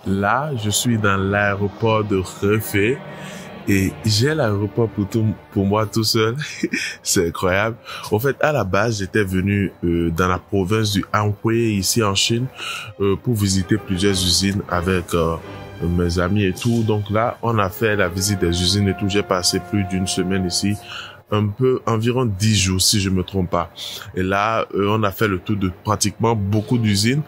Là, je suis dans l'aéroport de Hefei et j'ai l'aéroport pour moi tout seul. C'est incroyable. En fait, à la base, j'étais venu dans la province du Anhui, ici en Chine, pour visiter plusieurs usines avec mes amis et tout. Donc là, on a fait la visite des usines et tout. J'ai passé plus d'une semaine ici. Environ 10 jours si je me trompe pas. Et là, on a fait le tour de pratiquement beaucoup d'usines.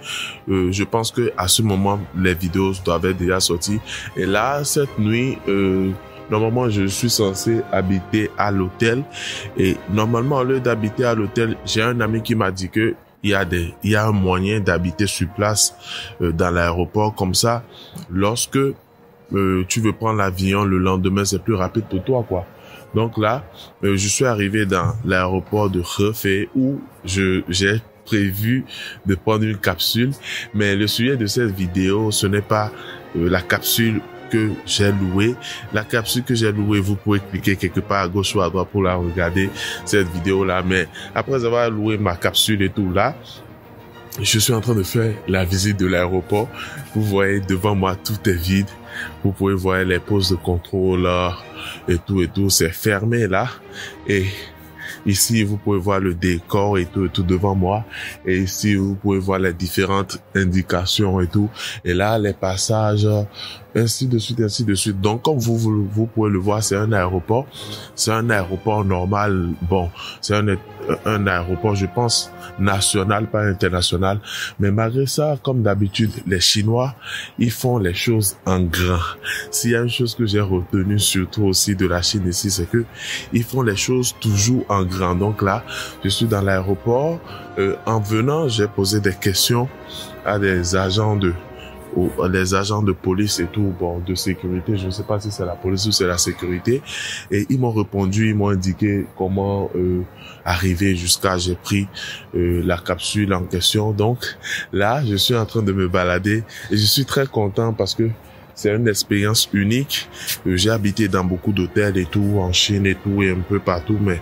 Je pense que à ce moment, les vidéos doivent être déjà sorties. Et là, cette nuit, normalement, je suis censé habiter à l'hôtel. Et normalement, au lieu d'habiter à l'hôtel, j'ai un ami qui m'a dit que il y a un moyen d'habiter sur place dans l'aéroport. Comme ça, lorsque tu veux prendre l'avion le lendemain, c'est plus rapide pour toi, quoi. Donc là, je suis arrivé dans l'aéroport de Hefei où j'ai prévu de prendre une capsule. Mais le sujet de cette vidéo, ce n'est pas la capsule que j'ai louée. La capsule que j'ai louée, vous pouvez cliquer quelque part à gauche ou à droite pour la regarder, cette vidéo-là. Mais après avoir loué ma capsule et tout là, je suis en train de faire la visite de l'aéroport. Vous voyez devant moi, tout est vide. Vous pouvez voir les postes de contrôle et tout. C'est fermé là. Et ici, vous pouvez voir le décor et tout devant moi. Et ici, vous pouvez voir les différentes indications et tout. Et là, les passages, ainsi de suite, ainsi de suite. Donc, comme vous pouvez le voir, c'est un aéroport. C'est un aéroport normal. Bon, c'est un aéroport, je pense, national, pas international. Mais malgré ça, comme d'habitude, les Chinois, ils font les choses en grand. S'il y a une chose que j'ai retenue surtout aussi de la Chine ici, c'est que ils font les choses toujours en grand. Donc là, je suis dans l'aéroport. En venant, j'ai posé des questions à des agents de police et tout, bon, de sécurité. Je ne sais pas si c'est la police ou c'est la sécurité. Et ils m'ont répondu, ils m'ont indiqué comment arriver jusqu'à, j'ai pris la capsule en question. Donc là, je suis en train de me balader et je suis très content parce que c'est une expérience unique. J'ai habité dans beaucoup d'hôtels et tout, en Chine et tout, et un peu partout, mais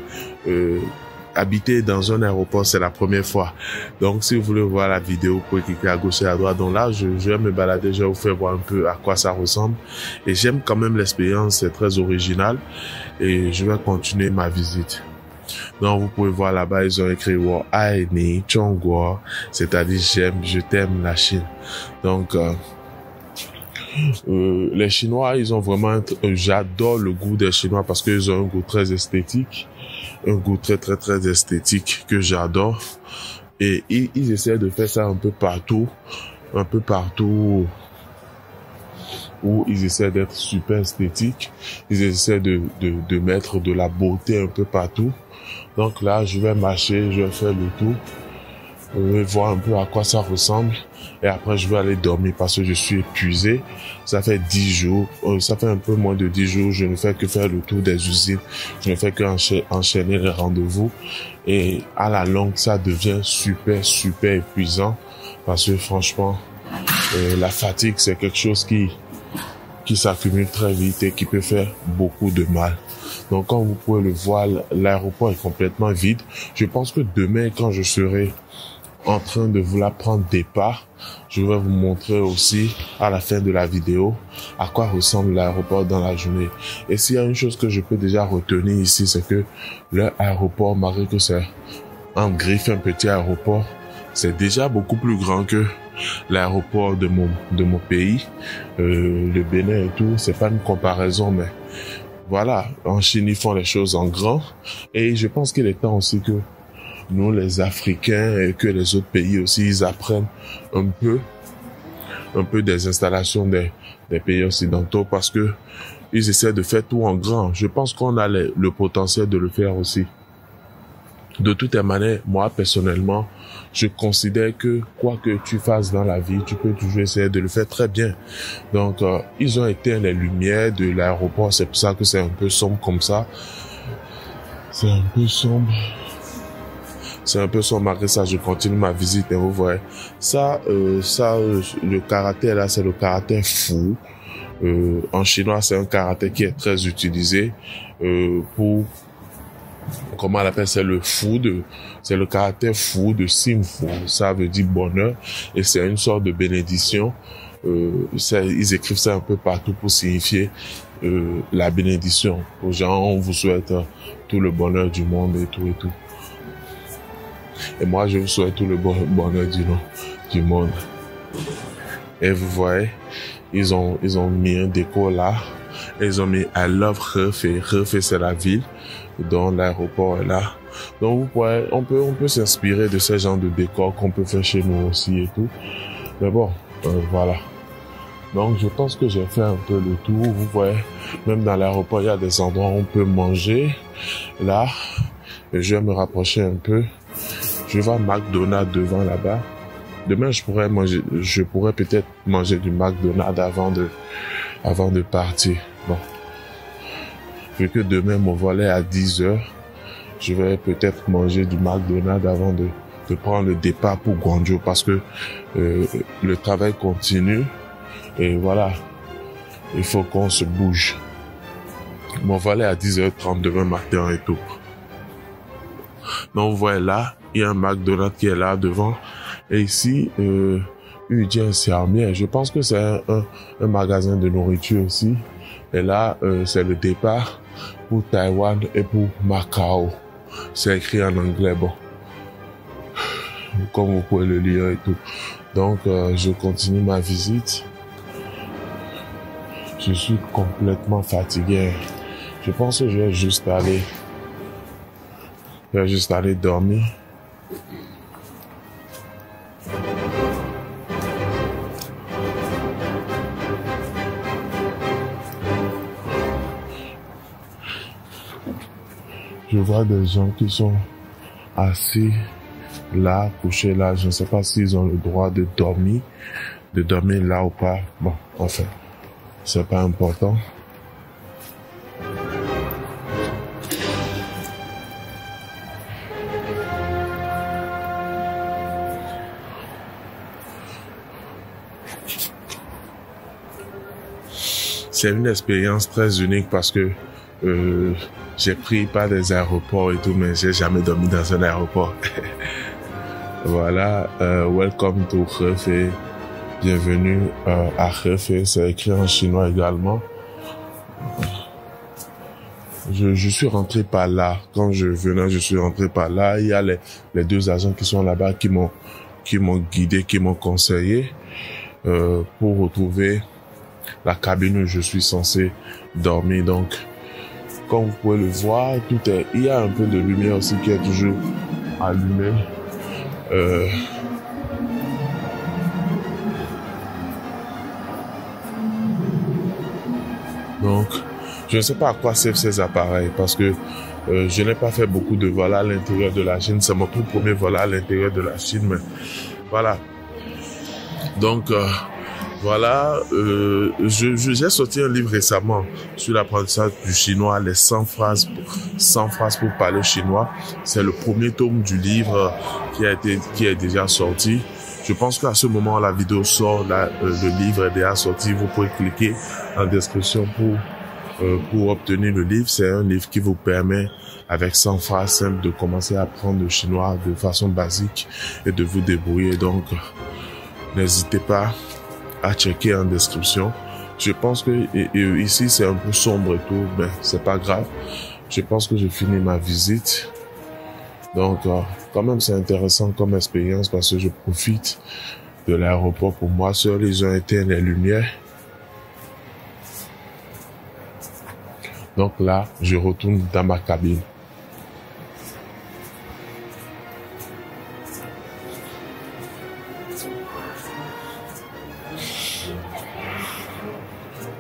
habiter dans un aéroport, c'est la première fois. Donc, si vous voulez voir la vidéo, vous pouvez cliquer à gauche et à droite. Donc là, je vais me balader, je vais vous faire voir un peu à quoi ça ressemble. Et j'aime quand même l'expérience, c'est très original. Et je vais continuer ma visite. Donc, vous pouvez voir là-bas, ils ont écrit « Ai ni Chongguo », c'est-à-dire « je t'aime la Chine ». Donc, les Chinois, ils ont vraiment... j'adore le goût des Chinois parce qu'ils ont un goût très esthétique. Un goût très esthétique que j'adore. Et ils essaient de faire ça un peu partout où ils essaient d'être super esthétiques. Ils essaient de mettre de la beauté un peu partout. Donc là, je vais marcher, je vais faire le tour. Je vais voir un peu à quoi ça ressemble. Et après, je vais aller dormir parce que je suis épuisé. Ça fait 10 jours, ça fait un peu moins de 10 jours, je ne fais que faire le tour des usines. Je ne fais que enchaîner les rendez-vous. Et à la longue, ça devient super épuisant. Parce que franchement, la fatigue, c'est quelque chose qui s'accumule très vite et qui peut faire beaucoup de mal. Donc, comme vous pouvez le voir, l'aéroport est complètement vide. Je pense que demain, quand je serai en train de vous la prendre départ, je vais vous montrer aussi à la fin de la vidéo à quoi ressemble l'aéroport dans la journée. Et s'il y a une chose que je peux déjà retenir ici, c'est que leur aéroport, malgré que c'est en griffe un petit aéroport, c'est déjà beaucoup plus grand que l'aéroport de mon pays, le Bénin et tout. C'est pas une comparaison, mais voilà, en Chine, ils font les choses en grand. Et je pense qu'il est temps aussi que nous, les Africains, et que les autres pays aussi, ils apprennent un peu des installations des pays occidentaux parce que ils essaient de faire tout en grand. Je pense qu'on a le potentiel de le faire aussi. De toutes les manières, moi, personnellement, je considère que quoi que tu fasses dans la vie, tu peux toujours essayer de le faire très bien. Donc, ils ont éteint les lumières de l'aéroport. C'est pour ça que c'est un peu sombre comme ça. C'est un peu sombre. Malgré ça, je continue ma visite et vous voyez. Le caractère là, c'est le caractère fou. En chinois, c'est un caractère qui est très utilisé pour, comment on appelle, c'est le caractère fou de Sim Fu. Ça veut dire bonheur et c'est une sorte de bénédiction ils écrivent ça un peu partout pour signifier la bénédiction. Aux gens, on vous souhaite tout le bonheur du monde et tout et tout. Et moi, je vous souhaite tout le bonheur du monde. Et vous voyez, ils ont mis un décor là. Ils ont mis I love Hefei. Hefei, c'est la ville dont l'aéroport est là. Donc, vous voyez, on peut s'inspirer de ce genre de décor qu'on peut faire chez nous aussi et tout. Mais bon, voilà. Donc, je pense que j'ai fait un peu le tour. Vous voyez, même dans l'aéroport, il y a des endroits où on peut manger. Là, je vais me rapprocher un peu. Je vois McDonald's devant là-bas. Demain, je pourrais peut-être manger du McDonald's avant de partir. Bon. Vu que demain, mon vol est à 10h, je vais peut-être manger du McDonald's avant de prendre le départ pour Guangzhou parce que le travail continue et voilà, il faut qu'on se bouge. Mon vol est à 10h30 demain matin et tout. Donc vous voyez là, il y a un McDonald's qui est là devant et ici, Yujia Xiaomi, je pense que c'est un magasin de nourriture aussi. Et là, c'est le départ pour Taïwan et pour Macao. C'est écrit en anglais, bon. Comme vous pouvez le lire et tout. Donc, je continue ma visite. Je suis complètement fatigué. Je pense que je vais juste aller dormir. Je vois des gens qui sont assis là, couchés là. Je ne sais pas s'ils ont le droit de dormir là ou pas. Bon, enfin, c'est pas important. C'est une expérience très unique parce que j'ai pris pas des aéroports et tout, mais j'ai jamais dormi dans un aéroport. Voilà, welcome to Hefei. Bienvenue à Hefei. C'est écrit en chinois également. Je suis rentré par là. Quand je venais, je suis rentré par là. Il y a les deux agents qui sont là-bas qui m'ont guidé, qui m'ont conseillé pour retrouver la cabine où je suis censé dormir. Donc, comme vous pouvez le voir, il y a un peu de lumière aussi qui est toujours allumée. Donc, je ne sais pas à quoi servent ces appareils parce que je n'ai pas fait beaucoup de vols à l'intérieur de la Chine. C'est mon tout premier vol à l'intérieur de la Chine, mais voilà. Donc, voilà, j'ai sorti un livre récemment sur l'apprentissage du chinois, les 100 phrases pour parler chinois. C'est le premier tome du livre qui est déjà sorti. Je pense qu'à ce moment la vidéo sort, le livre est déjà sorti. Vous pouvez cliquer en description pour obtenir le livre. C'est un livre qui vous permet, avec 100 phrases simples, de commencer à apprendre le chinois de façon basique et de vous débrouiller. Donc, n'hésitez pas à checker en description. Je pense que ici c'est un peu sombre et tout, mais c'est pas grave. Je pense que j'ai fini ma visite. Donc quand même c'est intéressant comme expérience parce que je profite de l'aéroport pour moi seul. Ils ont éteint les lumières. Donc là, je retourne dans ma cabine.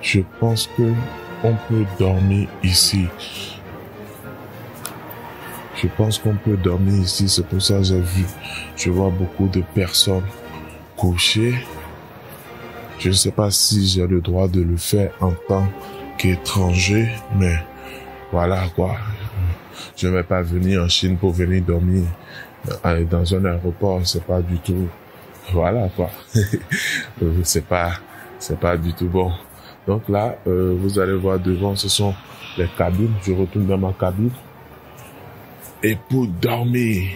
Je pense que on peut dormir ici. Je pense qu'on peut dormir ici. C'est pour ça que je vois beaucoup de personnes couchées. Je ne sais pas si j'ai le droit de le faire en tant qu'étranger, mais voilà quoi. Je ne vais pas venir en Chine pour venir dormir dans un aéroport. C'est pas du tout. Voilà quoi. C'est pas du tout bon. Donc là, vous allez voir devant, ce sont les cabines. Je retourne dans ma cabine. Et pour dormir,